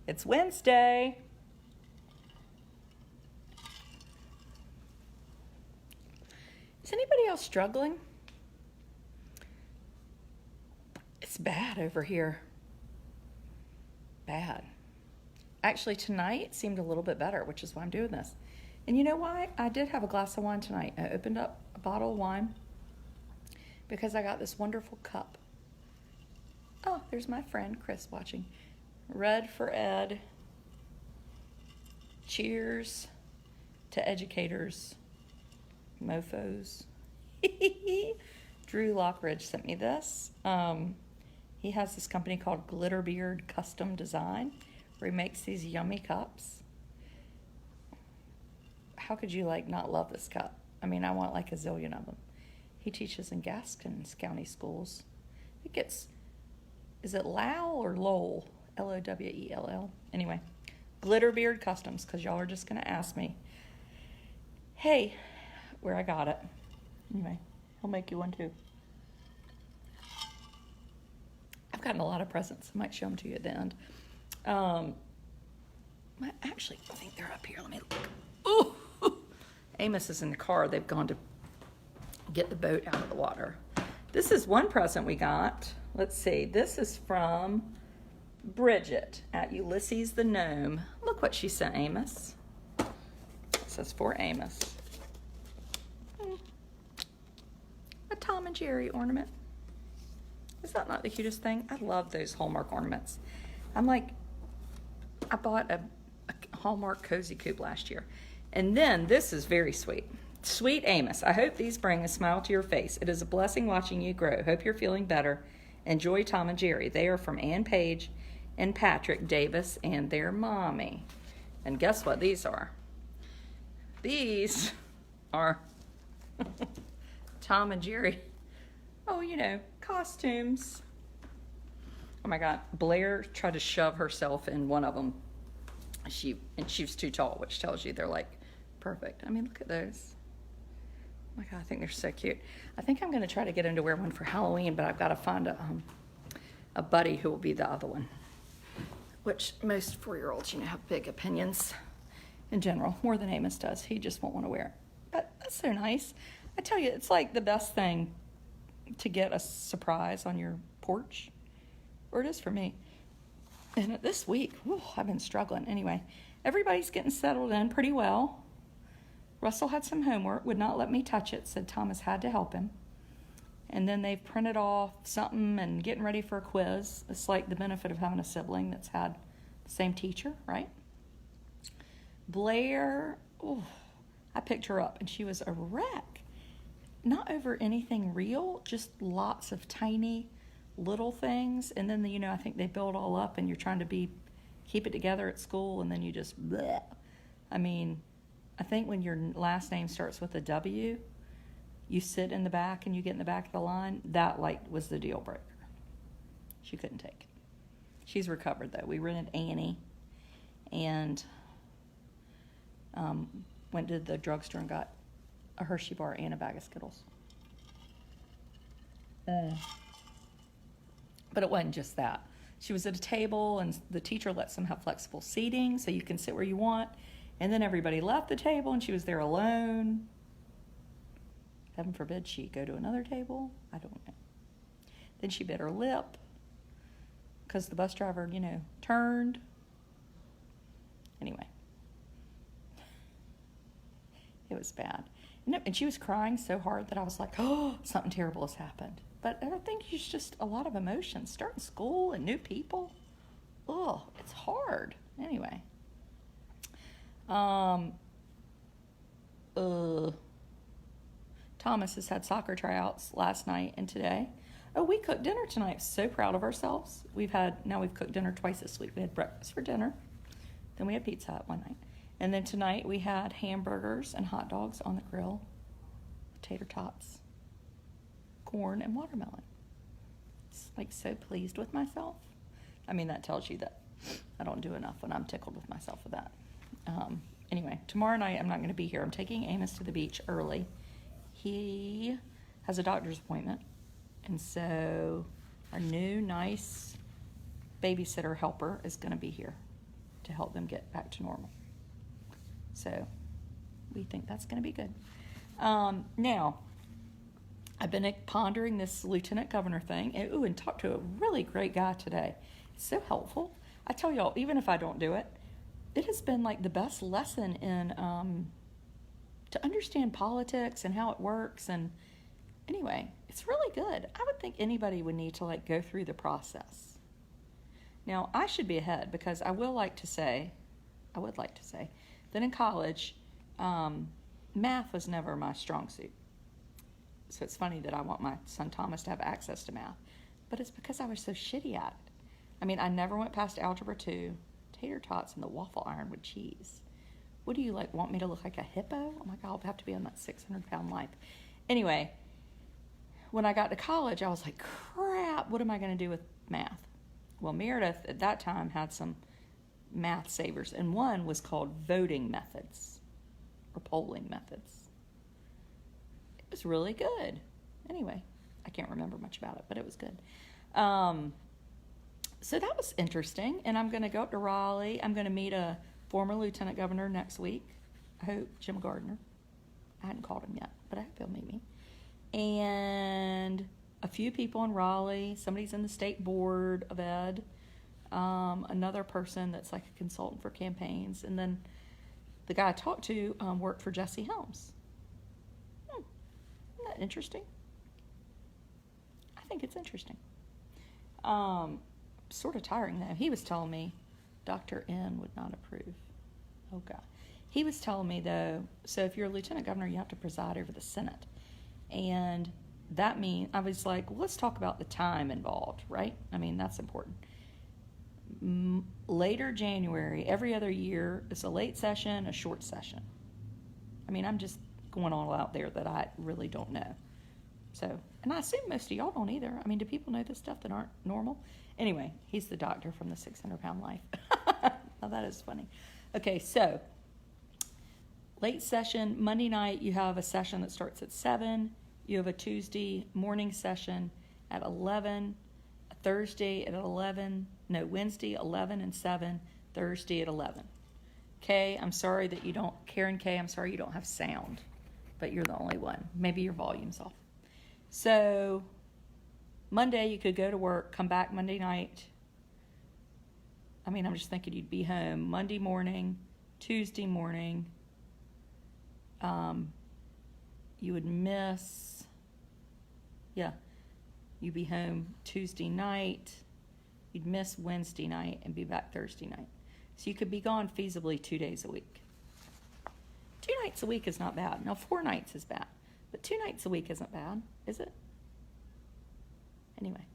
It's Wednesday. Is anybody else struggling? It's bad over here. Bad. Actually, tonight seemed a little bit better, which is why I'm doing this. And you know why? I did have a glass of wine tonight. I opened up a bottle of wine because I got this wonderful cup. Oh, there's my friend Chris watching. Red for Ed. Cheers to educators. Mofos. Drew Lockridge sent me this. He has this company called Glitterbeard Custom Design where he makes these yummy cups. How could you not love this cup? I mean, I want a zillion of them. He teaches in Gaskins County schools. Is it Lowell or Lowell? Lowell. Anyway, Glitterbeard Customs, because y'all are just going to ask me, hey, where I got it. Anyway, he'll make you one too. I've gotten a lot of presents. I might show them to you at the end. Actually, I think they're up here. Let me look. Ooh! Amos is in the car. They've gone to get the boat out of the water. This is one present we got. Let's see. This is from Bridget at Ulysses the Gnome. Look what she sent Amos. This is for Amos. A Tom and Jerry ornament. Is that not the cutest thing? I love those Hallmark ornaments. I bought a Hallmark Cozy Coupe last year. And then this is very sweet. Sweet Amos, I hope these bring a smile to your face. It is a blessing watching you grow. Hope you're feeling better. Enjoy Tom and Jerry. They are from Ann Page and Patrick Davis and their mommy. And guess what these are? These are Tom and Jerry. Oh, costumes. Oh my God. Blair tried to shove herself in one of them. She was too tall, which tells you they're perfect. I mean, look at those. Oh my God, I think they're so cute. I think I'm going to try to get him to wear one for Halloween, but I've got to find a buddy who will be the other one. Which most 4-year-olds, have big opinions in general, more than Amos does. He just won't want to wear it. But that's so nice. I tell you, it's the best thing to get a surprise on your porch. Or it is for me. And this week, I've been struggling. Anyway, everybody's getting settled in pretty well. Russell had some homework, would not let me touch it, said Thomas had to help him. And then they've printed off something and getting ready for a quiz. It's the benefit of having a sibling that's had the same teacher, right? Blair, I picked her up and she was a wreck. Not over anything real, just lots of tiny little things. And then, I think they build all up and you're trying to keep it together at school and then you just, bleh. I mean, I think when your last name starts with a W, you sit in the back and you get in the back of the line. That was the deal breaker. She couldn't take it. She's recovered though. We rented Annie and went to the drugstore and got a Hershey bar and a bag of Skittles. But it wasn't just that. She was at a table and the teacher lets them have flexible seating so you can sit where you want. And then everybody left the table and she was there alone. Heaven forbid she go to another table. I don't know. Then she bit her lip because the bus driver, turned. Anyway. It was bad. And she was crying so hard that I was like, oh, something terrible has happened. But I think it's just a lot of emotions. Starting school and new people. Oh, it's hard. Anyway. Thomas has had soccer tryouts last night and today. Oh, we cooked dinner tonight. So proud of ourselves. We've cooked dinner twice this week. We had breakfast for dinner. Then we had pizza at one night. And then tonight we had hamburgers and hot dogs on the grill, tater tots, corn, and watermelon. It's so pleased with myself. I mean, that tells you that I don't do enough when I'm tickled with myself with that. Anyway, tomorrow night I'm not going to be here. I'm taking Amos to the beach early. He has a doctor's appointment. And so our new nice babysitter helper is going to be here to help them get back to normal. So we think that's going to be good. Now, I've been pondering this lieutenant governor thing, and talked to a really great guy today. It's so helpful. I tell y'all, even if I don't do it, it has been like the best lesson in to understand politics and how it works. And anyway, it's really good. I would think anybody would need to like go through the process. Now, I should be ahead because I would like to say that in college, math was never my strong suit. So it's funny that I want my son Thomas to have access to math, but it's because I was so shitty at it. I mean, I never went past Algebra 2, tater tots, and the waffle iron with cheese. What do you like, want me to look like a hippo? Oh my God, I'll have to be on that 600-pound life. Anyway, when I got to college, I was like, crap, what am I going to do with math? Well, Meredith at that time had some math savers, and one was called voting methods or polling methods. It was really good. Anyway, I can't remember much about it, but it was good. So that was interesting, and I'm going to go up to Raleigh. I'm going to meet a former lieutenant governor next week. I hope, Jim Gardner. I hadn't called him yet, but I hope he'll meet me. And a few people in Raleigh. Somebody's in the state board of ed. Another person that's like a consultant for campaigns. And then the guy I talked to worked for Jesse Helms. Isn't that interesting? I think it's interesting. Sort of tiring though. He was telling me Dr. N would not approve. Oh God. He was telling me though, so if you're a lieutenant governor, you have to preside over the Senate. And that means, I was like, well, let's talk about the time involved, right? I mean, that's important. Later January, every other year, it's a late session, a short session. I mean, I'm just going all out there that I really don't know. So, and I assume most of y'all don't either. I mean, do people know this stuff that aren't normal? Anyway, he's the doctor from the 600-pound life. Now that is funny. Okay, so late session, Monday night, you have a session that starts at 7. You have a Tuesday morning session at 11, a Thursday at 11, no, Wednesday 11 and 7, Thursday at 11. Kay, I'm sorry that you don't, Karen Kay, I'm sorry you don't have sound, but you're the only one. Maybe your volume's off. So Monday you could go to work, come back Monday night. I mean, I'm just thinking you'd be home Monday morning, Tuesday morning. You would miss, you'd be home Tuesday night. You'd miss Wednesday night and be back Thursday night. So you could be gone feasibly 2 days a week. 2 nights a week is not bad. Now 4 nights is bad, but 2 nights a week isn't bad, is it? Anyway,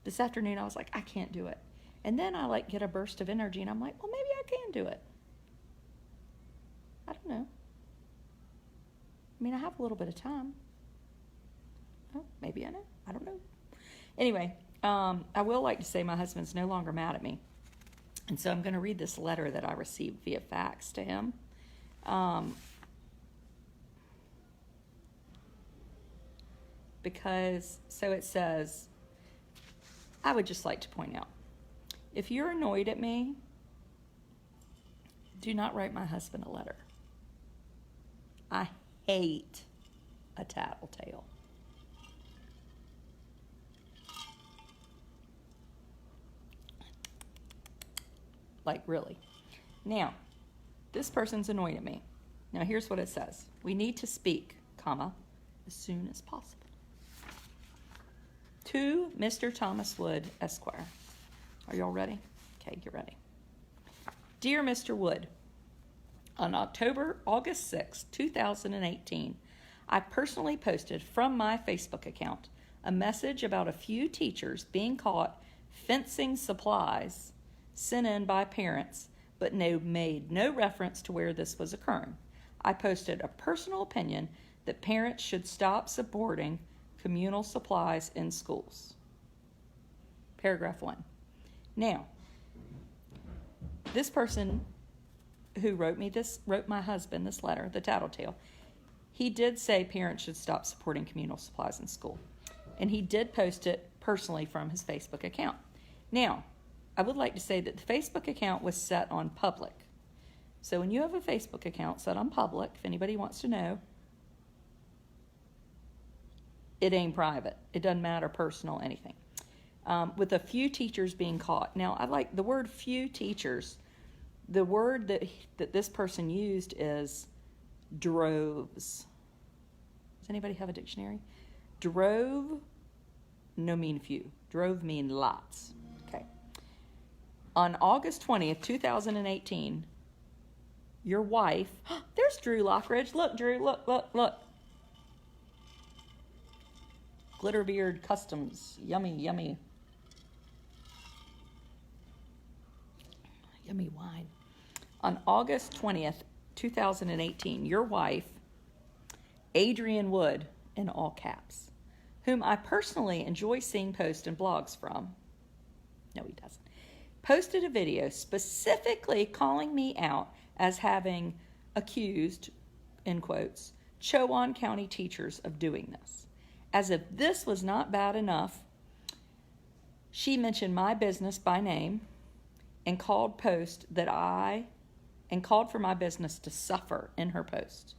this afternoon I was like, I can't do it. And then I like get a burst of energy and I'm like, well, maybe I can do it. I don't know. I mean, I have a little bit of time. Oh, maybe I know. I don't know. Anyway, I will like to say my husband's no longer mad at me. And so I'm going to read this letter that I received via fax to him. Because, so it says, I would just like to point out, if you're annoyed at me, do not write my husband a letter. I hate a tattletale. Like, really. Now, this person's annoyed at me. Now, here's what it says. We need to speak, comma, as soon as possible. To Mr. Thomas Wood, Esquire. Are y'all ready? Okay, get ready. Dear Mr. Wood, on August 6, 2018, I personally posted from my Facebook account a message about a few teachers being caught fencing supplies sent in by parents, but made no reference to where this was occurring. I posted a personal opinion that parents should stop supporting communal supplies in schools. Paragraph 1. Now, this person who wrote my husband this letter, the tattletale, he did say parents should stop supporting communal supplies in school. And he did post it personally from his Facebook account. Now, I would like to say that the Facebook account was set on public. So when you have a Facebook account set on public, if anybody wants to know, it ain't private. It doesn't matter personal, anything. With a few teachers being caught. Now, I like the word few teachers. The word that this person used is droves. Does anybody have a dictionary? Drove, no mean few. Drove mean lots. Okay. On August 20th, 2018, your wife, there's Drew Lockridge. Look, Drew, look. Glitterbeard Customs. Yummy, yummy. Yummy wine. On August 20th, 2018, your wife, Adrienne Wood, in all caps, whom I personally enjoy seeing posts and blogs from, no he doesn't, posted a video specifically calling me out as having accused, in quotes, Chowan County teachers of doing this. As if this was not bad enough, she mentioned my business by name and called for my business to suffer in her post.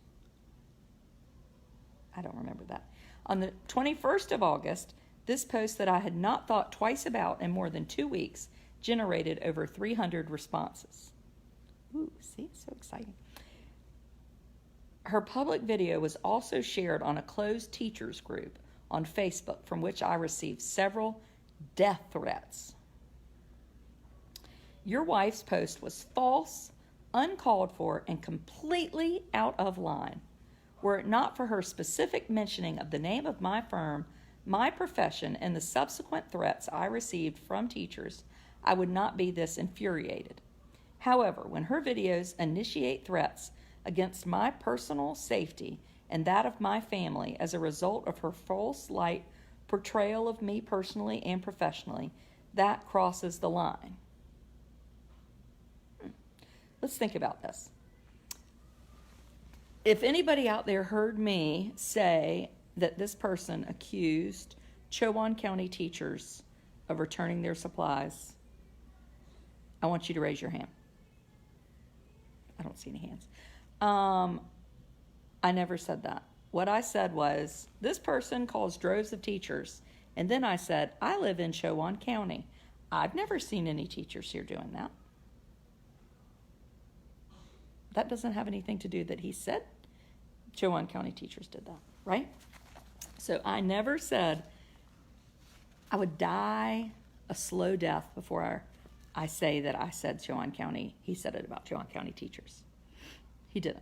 I don't remember that. On the 21st of August, this post that I had not thought twice about in more than 2 weeks generated over 300 responses. Ooh, see, so exciting. Her public video was also shared on a closed teachers group on Facebook, from which I received several death threats. Your wife's post was false, uncalled for, and completely out of line. Were it not for her specific mentioning of the name of my firm, my profession, and the subsequent threats I received from teachers, I would not be this infuriated. However, when her videos initiate threats against my personal safety and that of my family as a result of her false light portrayal of me personally and professionally, that crosses the line. Let's think about this. If anybody out there heard me say that this person accused Chowan County teachers of returning their supplies, I want you to raise your hand. I don't see any hands. I never said that. What I said was, this person calls droves of teachers. And then I said, I live in Chowan County. I've never seen any teachers here doing that. That doesn't have anything to do that he said Chowan County teachers did that, right? So I never said I would die a slow death before I say that I said Chowan County. He said it about Chowan County teachers. He didn't.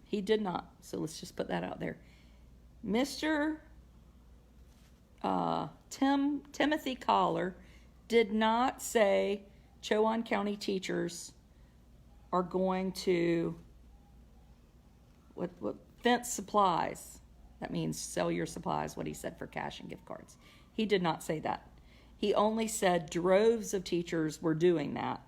He did not. So let's just put that out there. Mr. Timothy Collar did not say Chowan County teachers are going to what fence supplies. That means sell your supplies, what he said for cash and gift cards. He did not say that. He only said droves of teachers were doing that,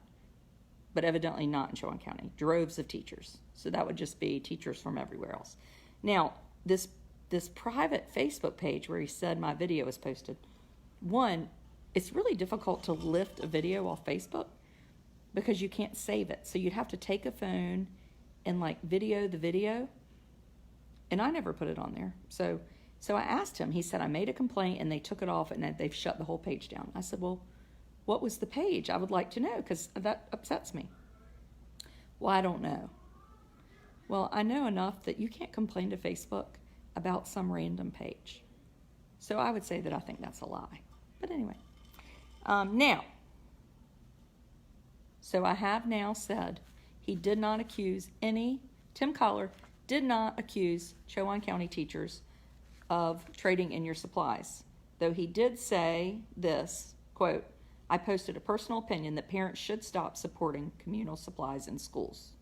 but evidently not in Chowan County. Droves of teachers. So that would just be teachers from everywhere else. Now, this private Facebook page where he said my video was posted, one, it's really difficult to lift a video off Facebook because you can't save it. So you'd have to take a phone and like video the video. And I never put it on there. So I asked him. He said, I made a complaint and they took it off and they've shut the whole page down. I said, well, what was the page? I would like to know because that upsets me. Well, I don't know. Well, I know enough that you can't complain to Facebook about some random page. So I would say that I think that's a lie. But anyway. Now, so I have now said he did not accuse Tim Collar did not accuse Chowan County teachers of trading in your supplies. Though he did say this, quote, I posted a personal opinion that parents should stop supporting communal supplies in schools.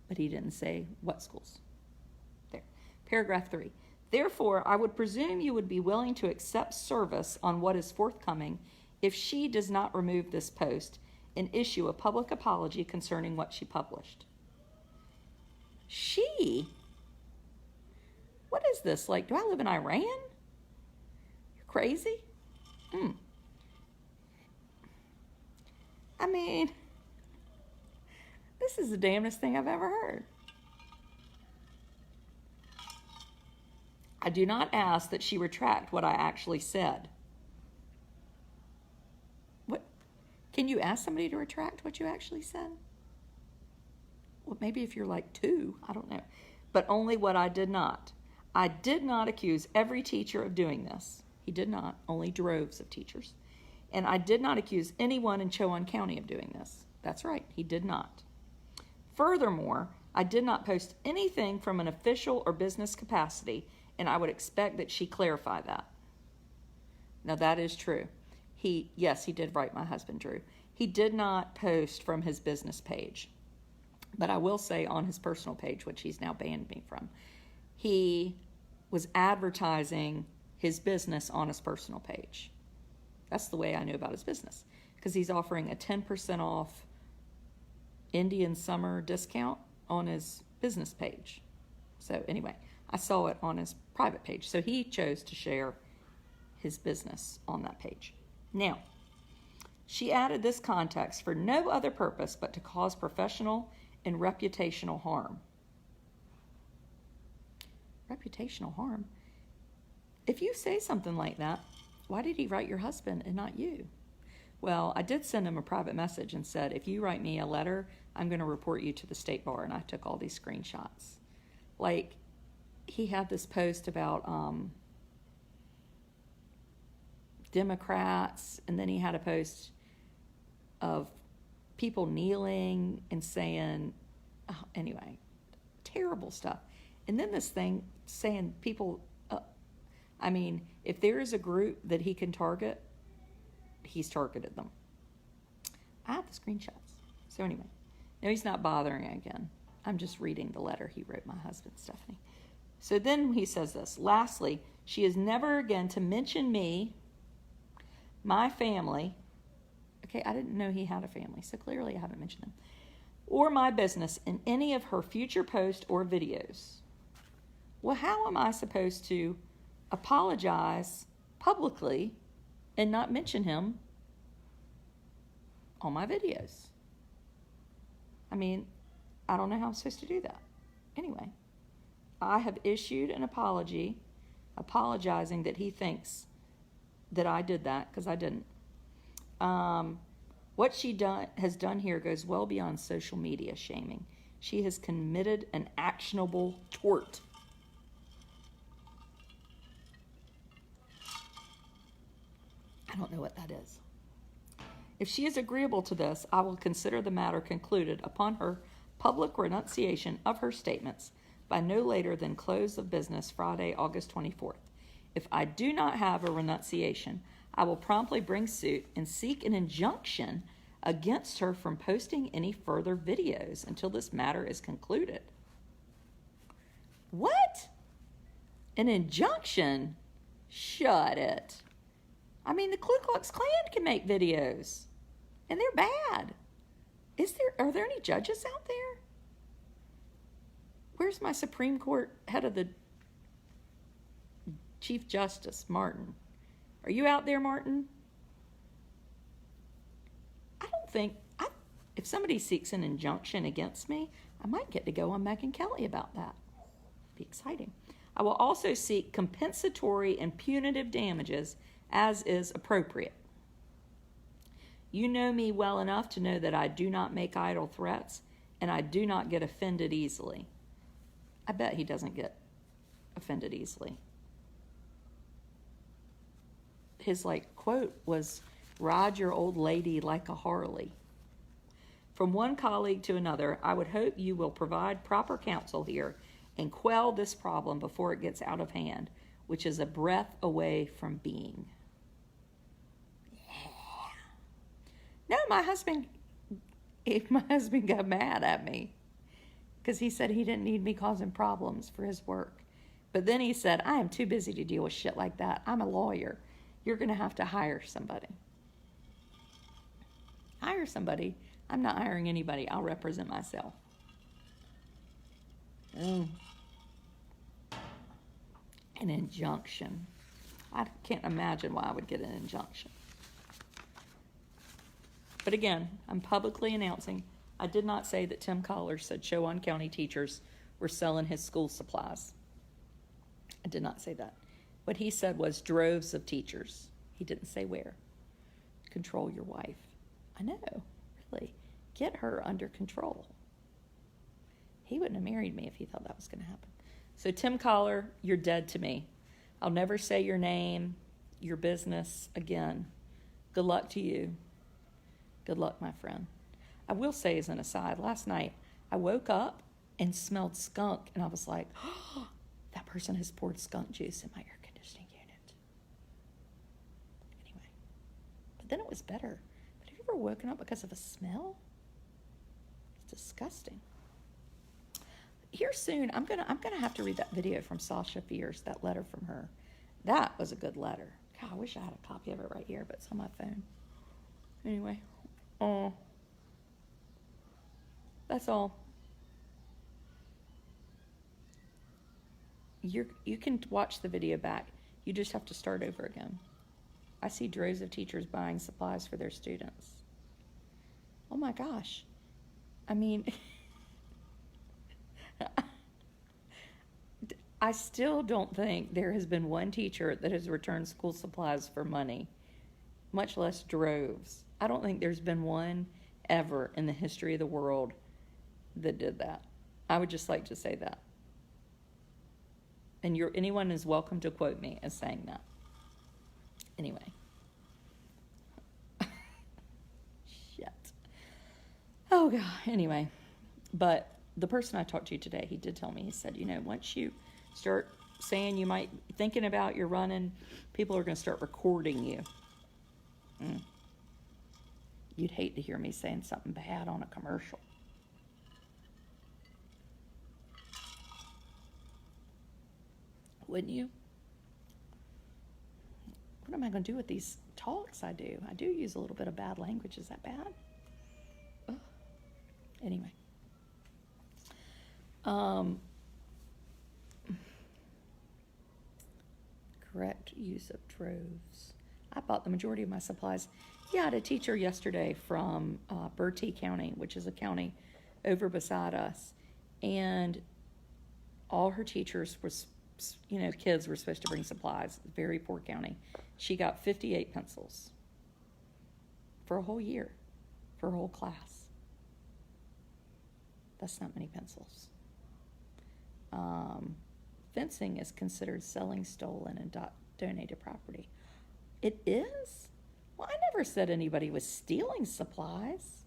But he didn't say what schools. There. Paragraph 3. Therefore, I would presume you would be willing to accept service on what is forthcoming if she does not remove this post and issue a public apology concerning what she published. She? What is this? Like, do I live in Iran? You're crazy? I mean, this is the damnedest thing I've ever heard. I do not ask that she retract what I actually said. What? Can you ask somebody to retract what you actually said? Well, maybe if you're like 2, I don't know. But only what I did not. I did not accuse every teacher of doing this. He did not, only droves of teachers. And I did not accuse anyone in Chowan County of doing this. That's right, he did not. Furthermore, I did not post anything from an official or business capacity, and I would expect that she clarify that. Now, that is true. Yes, he did write my husband, Drew. He did not post from his business page. But I will say on his personal page, which he's now banned me from, he was advertising his business on his personal page. That's the way I knew about his business, because he's offering a 10% off Indian summer discount on his business page. So anyway, I saw it on his private page. So he chose to share his business on that page. Now, she added this context for no other purpose but to cause professional and reputational harm. Reputational harm? If you say something like that, why did he write your husband and not you? Well, I did send him a private message and said, if you write me a letter, I'm going to report you to the state bar. And I took all these screenshots. Like, he had this post about Democrats, and then he had a post of people kneeling and saying, oh, anyway, terrible stuff. And then this thing saying people, I mean, if there is a group that he can target, he's targeted them. I have the screenshots. So anyway, no, he's not bothering again. I'm just reading the letter he wrote my husband, Stephanie. So then he says this. Lastly, she is never again to mention me, my family. Okay, I didn't know he had a family, so clearly I haven't mentioned him. Or my business in any of her future posts or videos. Well, how am I supposed to apologize publicly and not mention him on my videos? I mean, I don't know how I'm supposed to do that. Anyway, I have issued an apology, apologizing that he thinks that I did that, because I didn't. What she has done here goes well beyond social media shaming. She has committed an actionable tort. I don't know what that is. If she is agreeable to this, I will consider the matter concluded upon her public renunciation of her statements by no later than close of business Friday, August 24th. If I do not have a renunciation, I will promptly bring suit and seek an injunction against her from posting any further videos until this matter is concluded. What? An injunction? Shut it. I mean, the Ku Klux Klan can make videos, and they're bad. Are there any judges out there? Where's my Supreme Court head of the Chief Justice, Martin? Are you out there, Martin? I don't think, if somebody seeks an injunction against me, I might get to go on Megyn Kelly about that. Be exciting. I will also seek compensatory and punitive damages as is appropriate. You know me well enough to know that I do not make idle threats, and I do not get offended easily. I bet he doesn't get offended easily. His quote was, "Ride your old lady like a Harley." From one colleague to another, I would hope you will provide proper counsel here and quell this problem before it gets out of hand, which is a breath away from being. No, my husband got mad at me because he said he didn't need me causing problems for his work. But then he said, I am too busy to deal with shit like that. I'm a lawyer. You're going to have to hire somebody. Hire somebody? I'm not hiring anybody. I'll represent myself. An injunction. I can't imagine why I would get an injunction. But again, I'm publicly announcing, I did not say that Tim Collar said Chowan County teachers were selling his school supplies. I did not say that. What he said was droves of teachers. He didn't say where. Control your wife. I know, really. Get her under control. He wouldn't have married me if he thought that was going to happen. So Tim Collar, you're dead to me. I'll never say your name, your business again. Good luck to you. Good luck, my friend. I will say as an aside, last night I woke up and smelled skunk, and I was like, oh, that person has poured skunk juice in my air conditioning unit. Anyway, but then it was better. But have you ever woken up because of a smell? It's disgusting. Here soon, I'm gonna have to read that video from Sasha Fierce, that letter from her. That was a good letter. God, I wish I had a copy of it right here, but it's on my phone. Anyway, that's all. You can watch the video back. You just have to start over again. I see droves of teachers buying supplies for their students. Oh my gosh. I mean, I still don't think there has been one teacher that has returned school supplies for money, much less droves. I don't think there's been one ever in the history of the world that did that. I would just like to say that. And anyone is welcome to quote me as saying that. Anyway. Shit. Oh, God. Anyway. But the person I talked to today, he did tell me, he said, once you start saying you might, thinking about your running, people are going to start recording you. You'd hate to hear me saying something bad on a commercial. Wouldn't you? What am I going to do with these talks I do? I do use a little bit of bad language. Is that bad? Ugh. Anyway. Correct use of droves. I bought the majority of my supplies. Yeah, I had a teacher yesterday from Bertie County, which is a county over beside us. And all her teachers was, kids were supposed to bring supplies. Very poor county. She got 58 pencils for a whole year, for a whole class. That's not many pencils. Fencing is considered selling stolen and donated property. It is? Well, I never said anybody was stealing supplies.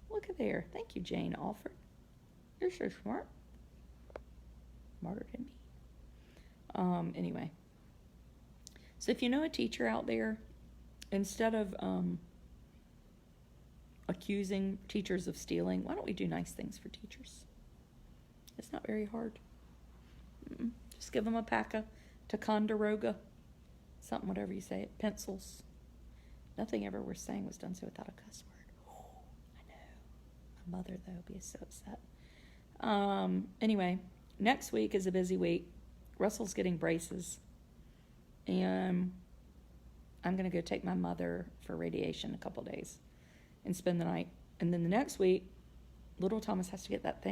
Look at there. Thank you, Jane Alford. You're so smart. Smarter than me. Anyway. So if you know a teacher out there, instead of accusing teachers of stealing, why don't we do nice things for teachers? It's not very hard. Just give them a pack of Ticonderoga, something, whatever you say it, pencils. Nothing ever we're saying was done so without a cuss word. I know. My mother, though, will be so upset. Anyway, next week is a busy week. Russell's getting braces. And I'm going to go take my mother for radiation a couple days and spend the night. And then the next week, little Thomas has to get that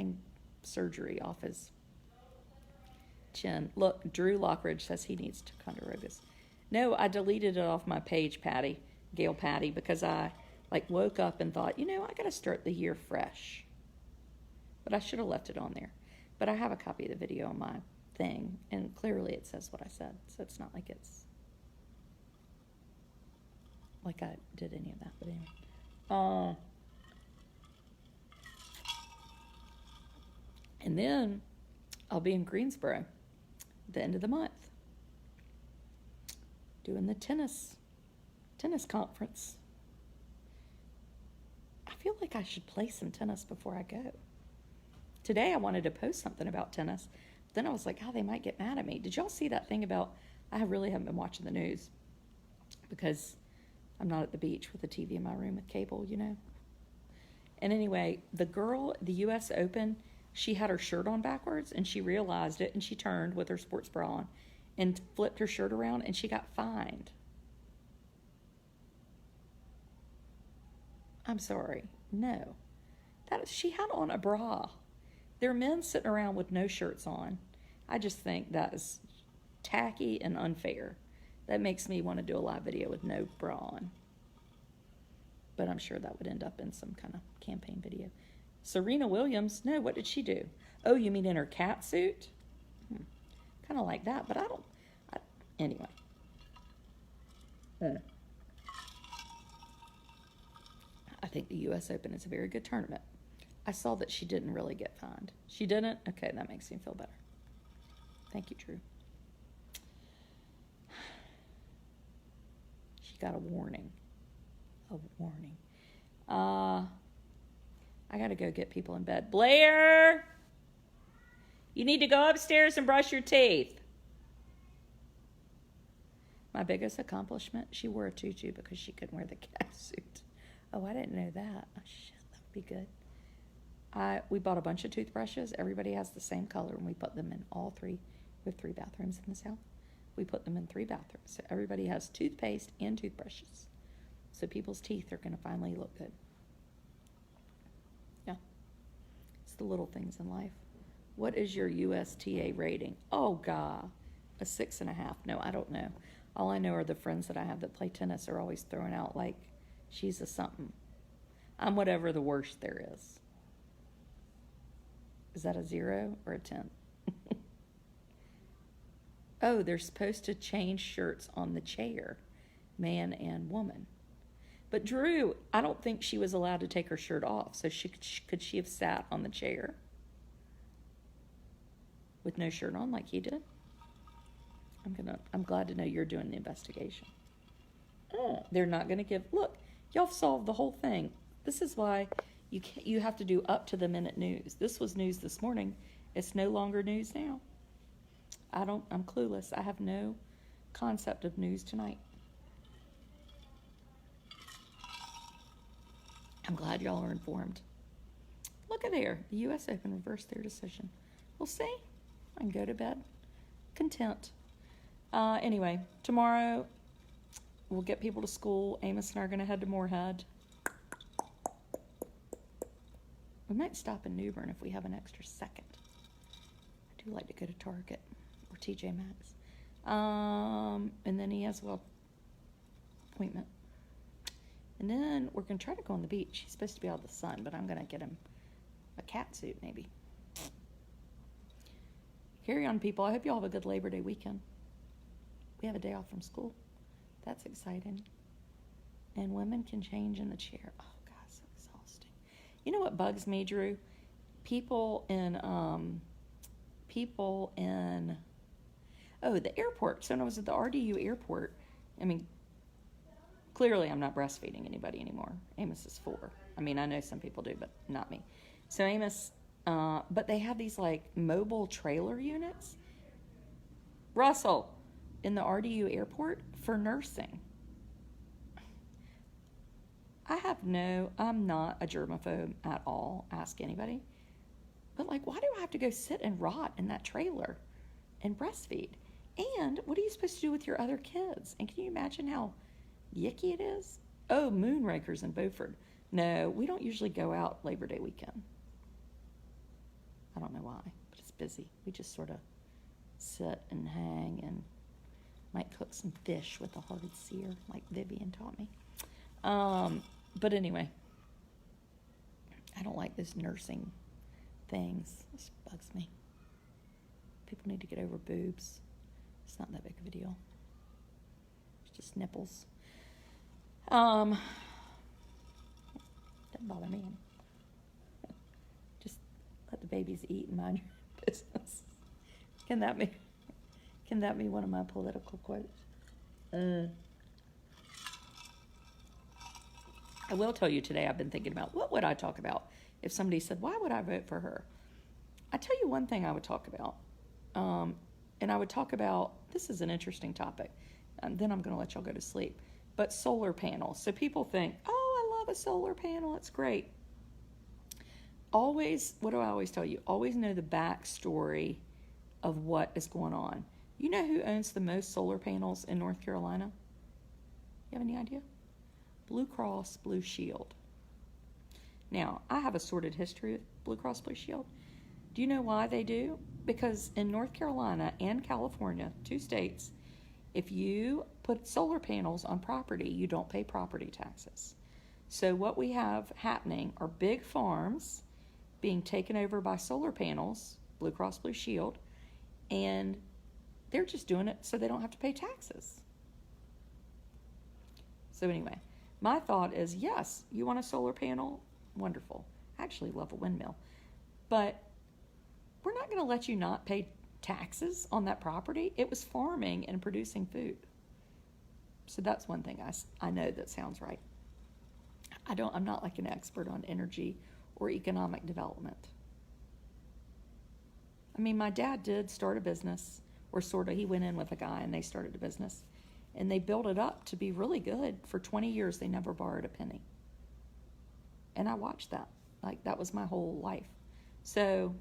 surgery off his chin. Look, Drew Lockridge says he needs Ticonderogas. No, I deleted it off my page, Gail Patty, because I woke up and thought, I got to start the year fresh. But I should have left it on there. But I have a copy of the video on my thing, and clearly it says what I said. So it's not like it's like I did any of that. But anyway. And then I'll be in Greensboro at the end of the month doing the tennis conference. I feel like I should play some tennis before I go. Today I wanted to post something about tennis. Then I was like, they might get mad at me. Did y'all see that thing about, I really haven't been watching the news because I'm not at the beach with the TV in my room with cable, And anyway, the girl, the U.S. Open, she had her shirt on backwards, and she realized it, and she turned with her sports bra on and flipped her shirt around, and she got fined. I'm sorry. No. She had on a bra. There are men sitting around with no shirts on. I just think that is tacky and unfair. That makes me want to do a live video with no bra on. But I'm sure that would end up in some kind of campaign video. Serena Williams, no, what did she do? Oh, you mean in her cat suit? Kind of like that, but anyway. I think the U.S. Open is a very good tournament. I saw that she didn't really get fined. She didn't? Okay, that makes me feel better. Thank you, Drew. She got a warning. A warning. I got to go get people in bed. Blair! You need to go upstairs and brush your teeth. My biggest accomplishment, she wore a tutu because she couldn't wear the cat suit. Oh, I didn't know that. Oh, shit, that would be good. We bought a bunch of toothbrushes. Everybody has the same color, and we put them in all three. We have 3 bathrooms in this house. We put them in 3 bathrooms. So everybody has toothpaste and toothbrushes. So people's teeth are going to finally look good. Yeah. It's the little things in life. What is your USTA rating? Oh, God. A 6.5. No, I don't know. All I know are the friends that I have that play tennis are always throwing out like she's a something. I'm whatever the worst there is. Is that a 0 or a 10? Oh, they're supposed to change shirts on the chair, man and woman. But Drew, I don't think she was allowed to take her shirt off. So could she have sat on the chair with no shirt on like he did? I'm glad to know you're doing the investigation. They're not going to give. Look, y'all solved the whole thing. This is why you have to do up to the minute news. This was news this morning. It's no longer news now. I'm clueless. I have no concept of news tonight. I'm glad y'all are informed. Look at there. The U.S. Open reversed their decision. We'll see. I can go to bed content. Anyway, tomorrow we'll get people to school. Amos and I are going to head to Moorhead. We might stop in New Bern if we have an extra second. I do like to go to Target or TJ Maxx. And then he has a appointment. And then we're going to try to go on the beach. He's supposed to be out of the sun, but I'm going to get him a cat suit maybe. Carry on, people. I hope you all have a good Labor Day weekend. We have a day off from school. That's exciting. And women can change in the chair. Oh, God, so exhausting. You know what bugs me, Drew? People in the airport. So when I was at the RDU airport, I mean, clearly I'm not breastfeeding anybody anymore. Amos is 4. I mean, I know some people do, but not me. So Amos, but they have these like mobile trailer units. Russell, in the RDU airport for nursing. I'm not a germaphobe at all. Ask anybody. But like, why do I have to go sit and rot in that trailer and breastfeed? And what are you supposed to do with your other kids? And can you imagine how yicky it is? Oh, Moonrakers in Beaufort. No, we don't usually go out Labor Day weekend. I don't know why, but it's busy. We just sort of sit and hang and might cook some fish with a hearted sear like Vivian taught me. But anyway, I don't like this nursing things. This bugs me. People need to get over boobs. It's not that big of a deal. It's just nipples. Doesn't bother me. Just let the babies eat and mind your business. Can that be one of my political quotes? I will tell you today, I've been thinking about what would I talk about if somebody said, why would I vote for her? I tell you one thing I would talk about. And I would talk about, this is an interesting topic, and then I'm going to let y'all go to sleep, but solar panels. So people think, oh, I love a solar panel. It's great. Always, what do I always tell you? Always know the backstory of what is going on. You know who owns the most solar panels in North Carolina? You have any idea? Blue Cross Blue Shield. Now, I have a sordid history with Blue Cross Blue Shield. Do you know why they do? Because in North Carolina and California, 2 states, if you put solar panels on property, you don't pay property taxes. So what we have happening are big farms being taken over by solar panels, Blue Cross Blue Shield, and they're just doing it so they don't have to pay taxes. So anyway, my thought is, yes, you want a solar panel? Wonderful. I actually love a windmill. But we're not going to let you not pay taxes on that property. It was farming and producing food. So that's one thing I know that sounds right. I'm not like an expert on energy or economic development. I mean, my dad did start a business, or sort of, he went in with a guy and they started a business. And they built it up to be really good. For 20 years, they never borrowed a penny. And I watched that. Like, that was my whole life. So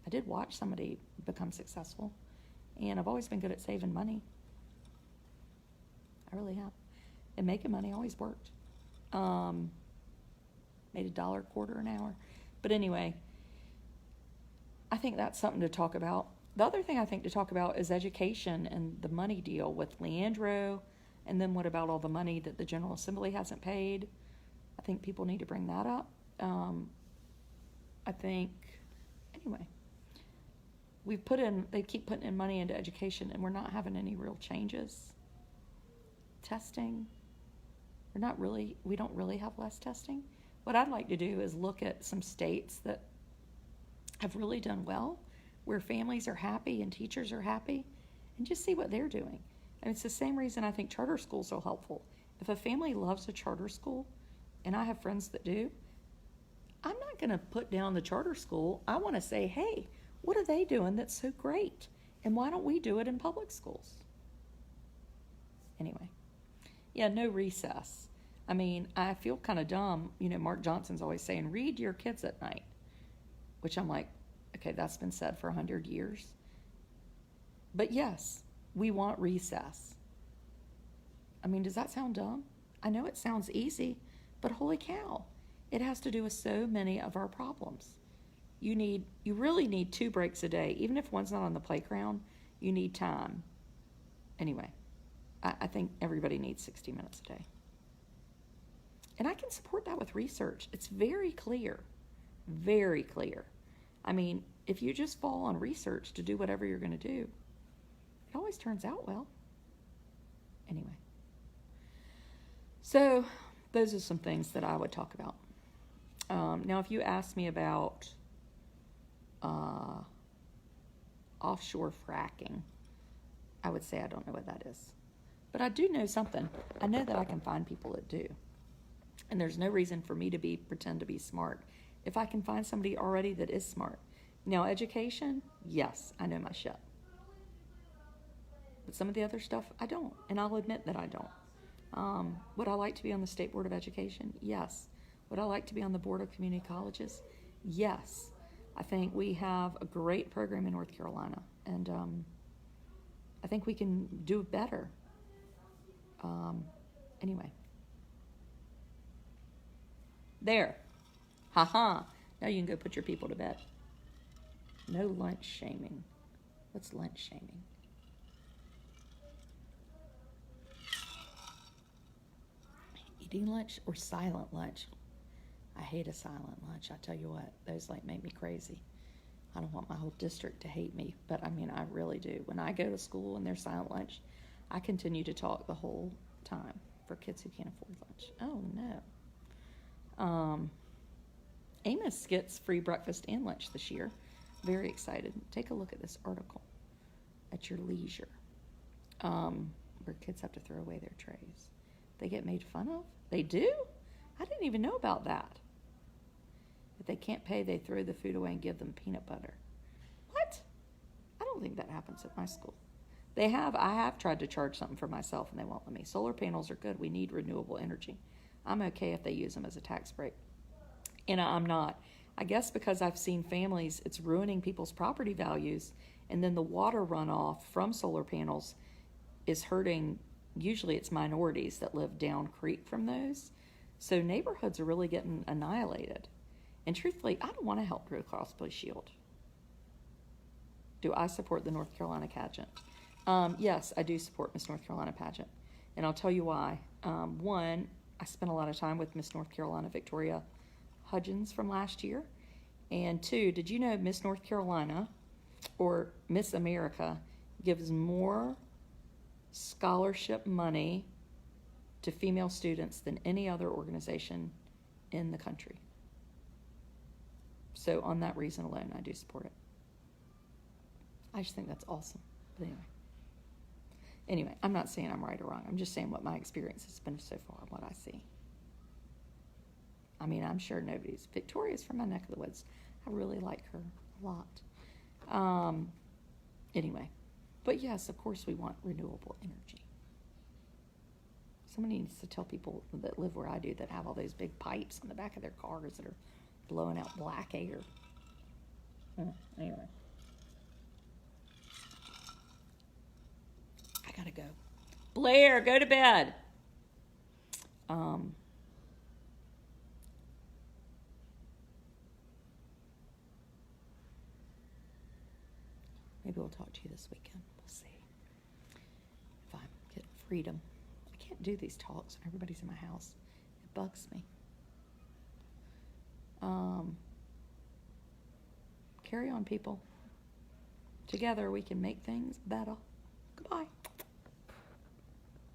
I did watch somebody become successful. And I've always been good at saving money. I really have. And making money always worked. Made $1 a quarter an hour. But anyway, I think that's something to talk about. The other thing I think to talk about is education and the money deal with Leandro. And then what about all the money that the General Assembly hasn't paid? I think people need to bring that up. I think, anyway, they keep putting in money into education and we're not having any real changes. Testing, we don't really have less testing. What I'd like to do is look at some states that have really done well, where families are happy and teachers are happy, and just see what they're doing. And it's the same reason I think charter schools are helpful. If a family loves a charter school, and I have friends that do, I'm not going to put down the charter school. I want to say, hey, what are they doing that's so great? And why don't we do it in public schools? Anyway, yeah, no recess. I mean, I feel kind of dumb. You know, Mark Johnson's always saying, read to your kids at night, which I'm like, okay, that's been said for 100 years. But yes, we want recess. I mean, does that sound dumb? I know it sounds easy, but holy cow, it has to do with so many of our problems. You really need 2 breaks a day. Even if one's not on the playground, you need time. Anyway, I think everybody needs 60 minutes a day. And I can support that with research. It's very clear, very clear. I mean, if you just fall on research to do whatever you're going to do, it always turns out well. Anyway, so those are some things that I would talk about. Now, if you ask me about offshore fracking, I would say I don't know what that is. But I do know something. I know that I can find people that do. And there's no reason for me to pretend to be smart if I can find somebody already that is smart. Now, education, yes, I know my shit. But some of the other stuff, I don't. And I'll admit that I don't. Would I like to be on the State Board of Education? Yes. Would I like to be on the Board of Community Colleges? Yes. I think we have a great program in North Carolina. And I think we can do better. Anyway. There. Ha-ha. Now you can go put your people to bed. No lunch shaming. What's lunch shaming? Eating lunch or silent lunch? I hate a silent lunch. I tell you what, those make me crazy. I don't want my whole district to hate me, but I mean, I really do. When I go to school and there's silent lunch, I continue to talk the whole time for kids who can't afford lunch. Oh, no. Amos gets free breakfast and lunch this year. Very excited. Take a look at this article at your leisure, where kids have to throw away their trays. They get made fun of? They do? I didn't even know about that. If they can't pay, they throw the food away and give them peanut butter. What? I don't think that happens at my school. I have tried to charge something for myself and they won't let me. Solar panels are good. We need renewable energy. I'm okay if they use them as a tax break. And I'm not. I guess because I've seen families, it's ruining people's property values, and then the water runoff from solar panels is hurting, usually it's minorities that live down creek from those. So neighborhoods are really getting annihilated. And truthfully, I don't want to help Blue Cross Blue Shield. Do I support the North Carolina pageant? Yes, I do support Miss North Carolina pageant. And I'll tell you why. One, I spent a lot of time with Miss North Carolina Victoria Hudgens from last year. And two, did you know Miss North Carolina or Miss America gives more scholarship money to female students than any other organization in the country? So on that reason alone, I do support it. I just think that's awesome. But anyway, I'm not saying I'm right or wrong. I'm just saying what my experience has been so far, what I see. I mean, I'm sure nobody's. Victoria's from my neck of the woods. I really like her a lot. Anyway, but yes, of course we want renewable energy. Somebody needs to tell people that live where I do that have all those big pipes on the back of their cars that are blowing out black air. Anyway. I gotta go. Blair, go to bed. Maybe we'll talk to you this weekend. We'll see if I get freedom. I can't do these talks when everybody's in my house. It bugs me. Carry on, people. Together we can make things better. Goodbye.